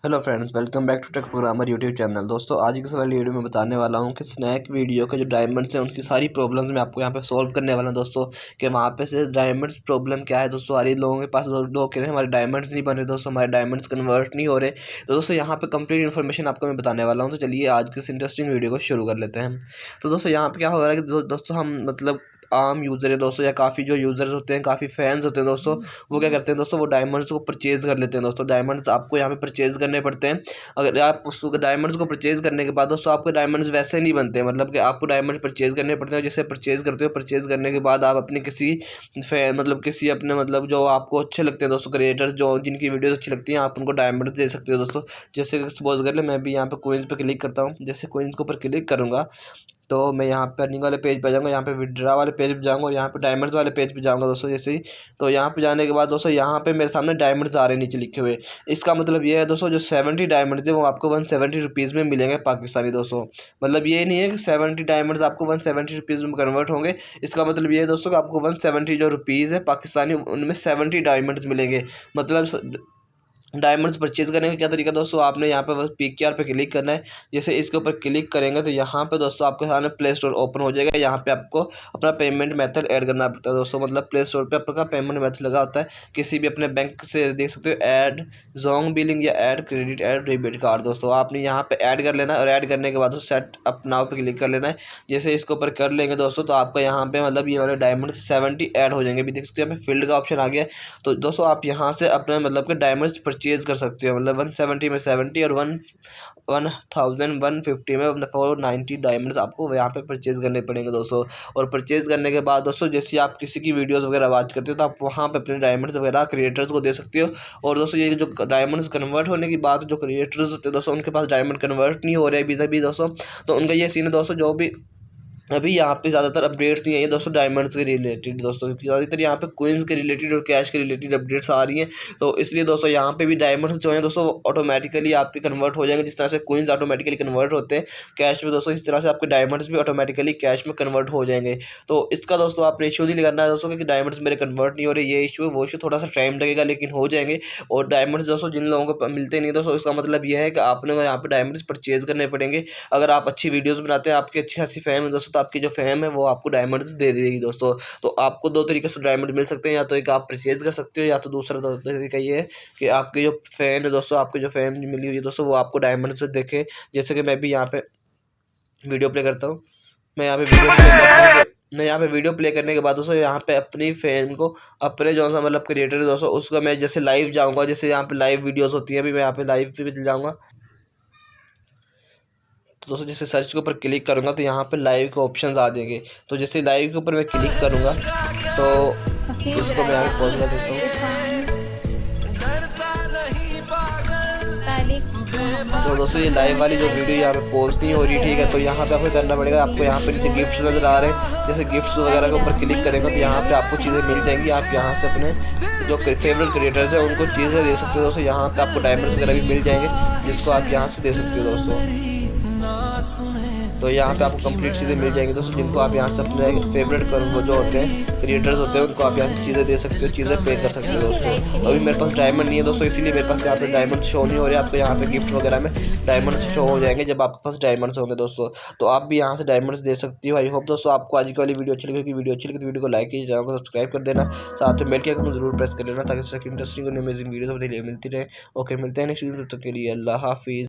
Hello friends, welcome back to tech programmer YouTube channel. दोस्तों, आज की इस वाली वीडियो में बताने वाला हूं कि स्नैक वीडियो के जो डायमंड्स हैं उनकी सारी प्रॉब्लम्स मैं आपको यहां पे सॉल्व करने वाला हूं। दोस्तों कि वहां पे से डायमंड्स प्रॉब्लम क्या है। दोस्तों, सारे लोगों के पास लोग कह रहे हैं हमारे डायमंड्स नहीं बन रहे, दोस्तों हमारे डायमंड्स कन्वर्ट नहीं हो रहे। तो दोस्तों यहाँ पे कंप्लीट इन्फॉर्मेशन आपको मैं बताने वाला हूँ। तो चलिए आज की इस इंटरेस्टिंग वीडियो को शुरू कर लेते हैं। तो दोस्तों यहाँ पे क्या हो रहा है कि दोस्तों हम मतलब आम यूज़र है दोस्तों, या काफ़ी जो यूज़र्स होते हैं, काफ़ी फैंस होते हैं दोस्तों, वो क्या करते हैं दोस्तों, वो डायमंड्स को परचेज़ कर लेते हैं। दोस्तों डायमंड्स आपको यहाँ पे परचेज़ करने पड़ते हैं। अगर आप उस डायमंड्स को परचेज़ करने के बाद दोस्तों आपके डायमंड्स वैसे नहीं बनते, मतलब कि आपको डायमंड परचेज़ करने पड़ते हैं। जैसे परचेज़ करते हो, परचेज़ करने के बाद आप अपने किसी मतलब किसी अपने मतलब जो आपको अच्छे लगते हैं दोस्तों, क्रिएटर्स जो जिनकी वीडियोस अच्छी लगती हैं, आप उनको डायमंड दे सकते हो दोस्तों। जैसे सपोज कर ले, मैं भी यहाँ पे कोइंस पे क्लिक करता हूँ। जैसे कोइंस के ऊपर क्लिक करूँगा तो मैं यहाँ पे अर्निंग वाले पेज पे जाऊँगा, यहाँ पे विड्रा वाले पेज पे जाऊँगा और यहाँ पे डायमंड्स वाले पेज पे जाऊँगा दोस्तों। जैसे ही तो यहाँ पे जाने के बाद दोस्तों यहाँ पे मेरे सामने डायमंड्स आ रहे हैं नीचे लिखे हुए। इसका मतलब ये है दोस्तों, जो 70 डायमंड्स है वो आपको 170 रुपीज़ में मिलेंगे पाकिस्तानी दोस्तों। मतलब ये नहीं है कि 70 डायमंड्स आपको 170 रुपीज़ में कन्वर्ट होंगे। इसका मतलब ये है दोस्तों कि आपको 170 जो रुपीज़ है पाकिस्तानी, उनमें 70 डायमंड्स मिलेंगे। मतलब डायमंड्स परचेज करने का क्या तरीका दोस्तों, आपने यहाँ पे बस PKR पे क्लिक करना है। जैसे इसके ऊपर क्लिक करेंगे तो यहाँ पे दोस्तों आपके सामने प्ले स्टोर ओपन हो जाएगा। यहाँ पे आपको अपना पेमेंट मेथड ऐड करना पड़ता है दोस्तों। मतलब प्ले स्टोर पे आपका पेमेंट मेथड लगा होता है, किसी भी अपने बैंक से देख सकते हो, ऐड जोंग बिलिंग या add credit add debit card. दोस्तों आपने यहाँ पे ऐड कर लेना है और ऐड करने के बाद सेट अप नाउ पे क्लिक कर लेना है। जैसे इसके ऊपर कर लेंगे दोस्तों तो आपका यहाँ पे मतलब ये वाले डायमंड 70 ऐड हो जाएंगे। भी देख सकते हैं यहाँ पे फील्ड का ऑप्शन आ गया है। तो दोस्तों आप यहाँ से अपने मतलब के डायमंड्स परचेज कर सकते हो। मतलब 170 में 70 और 1150 में 490 डायमंड्स आपको यहाँ पे परचेज करने पड़ेंगे दोस्तों। और परचेज करने के बाद दोस्तों जैसे आप किसी की वीडियोस वगैरह वॉच करते हो तो आप वहाँ पे अपने डायमंड्स वगैरह क्रिएटर्स को दे सकते हो। और दोस्तों ये जो डायमंड्स कन्वर्ट होने की बात, जो क्रिएटर्स होते हैं दोस्तों उनके पास डायमंड कन्वर्ट नहीं हो रहे अभी दोस्तों, तो उनका ये सीन है दोस्तों। जो भी अभी यहाँ पे ज़्यादातर अपडेट्स नहीं आई है दोस्तों डायमंड्स के रिलेटेड दोस्तों, ज़्यादातर यहाँ पे कोइंस के रिलेटेड और कैश के रिलेटेड अपडेट्स आ रही हैं। तो इसलिए दोस्तों यहाँ पे भी डायमंड्स जो हैं दोस्तों वो ऑटोमेटिकली आपके कन्वर्ट हो जाएंगे। जिस तरह से कोइंस ऑटोमेटिकली कन्वर्ट होते हैं कैश में दोस्तों, इस तरह से आपके डायमंड्स भी ऑटोमेटिकली कैश में कन्वर्ट हो जाएंगे। तो इसका दोस्तों आपने इशू नहीं करना है दोस्तों, क्योंकि डायमंड्स मेरे कन्वर्ट नहीं हो रहे, ये इशू है वो इशू थोड़ा सा टाइम लगेगा लेकिन हो जाएंगे। और डायमंड्स दोस्तों जिन लोगों को मिलते नहीं दोस्तों, इसका मतलब ये है कि आपने यहाँ पे डायमंड्स परचेज करने पड़ेंगे। अगर आप अच्छी वीडियोस बनाते हैं, आपकी अच्छी खासी फैम है दोस्तों, तो आपकी जो फैम है वो आपको डायमंड्स दे देगी दोस्तों। तो आपको दो तरीके से डायमंड मिल सकते हैं, या तो एक आप परचेज कर सकते हो, या तो दूसरा तरीका ये है कि आपके जो फैन है दोस्तों, आपके जो फैन मिली हुई है दोस्तों, वो आपको डायमंड से देखे। जैसे कि मैं भी यहाँ पे वीडियो प्ले करता हूँ। मैं यहाँ पे वीडियो प्ले करता हूँ। मैं यहाँ पे वीडियो प्ले करने के बाद दोस्तों यहाँ पे अपनी फैन को, अपने जो सा मतलब क्रिएटर है दोस्तों, उसका मैं जैसे लाइव जाऊँगा, जैसे यहाँ पे लाइव वीडियोस होती है, अभी मैं यहाँ पे लाइव पे भी जाऊँगा। तो दोस्तों जैसे सर्च के ऊपर क्लिक करूँगा तो यहाँ पे लाइव के ऑप्शंस आ जाएंगे। तो जैसे लाइव के ऊपर मैं क्लिक करूँगा तो उसको मैं यहाँ पे पॉज कर देता हूँ। तो दोस्तों ये लाइव वाली जो वीडियो यहाँ पे पोस्ट नहीं हो रही, ठीक है। तो यहाँ पे आपको करना पड़ेगा, आपको यहाँ पे नीचे गिफ्ट्स नज़र आ रहे हैं, जैसे गिफ्ट्स वगैरह के ऊपर क्लिक करेंगे तो यहाँ पे आपको चीज़ें मिल जाएंगी। आप यहाँ से अपने जो फेवरेट क्रिएटर्स हैं उनको चीज़ें दे सकते हो दोस्तों। यहाँ पे आपको डायमंड्स वगैरह भी मिल जाएंगे, जिसको आप यहाँ से दे सकते हो दोस्तों। तो यहाँ पे आपको कंप्लीट चीज़ें मिल जाएंगी दोस्तों, जिनको आप यहाँ से अपने फेवरेट वो जो होते हैं क्रिएटर्स होते हैं उनको आप यहाँ से चीज़ें दे सकते हो, चीज़ें पे कर सकते हो दोस्तों। अभी मेरे पास डायमंड नहीं है दोस्तों, इसीलिए मेरे पास यहाँ पे डायमंड शो नहीं हो रहे। आपको यहाँ पे गिफ्ट वगैरह में डायमंड शो हो जाएंगे जब आपके पास डायमंड्स होंगे दोस्तों। तो आप भी यहाँ से डायमंड्स दे सकती हो। आई होप दोस्तों आपको आज की वाली वीडियो अच्छी लगी। वीडियो अच्छी लगी तो वीडियो को लाइक कीजिए, चैनल को सब्सक्राइब कर देना, साथ में बेल के आइकन जरूर प्रेस कर लेना, ताकि इंटरेस्टिंग और अमेजिंग वीडियो मिलती रहे। ओके, मिलते हैं नेक्स्ट वीडियो, तब तक के लिए अल्लाह हाफिज़।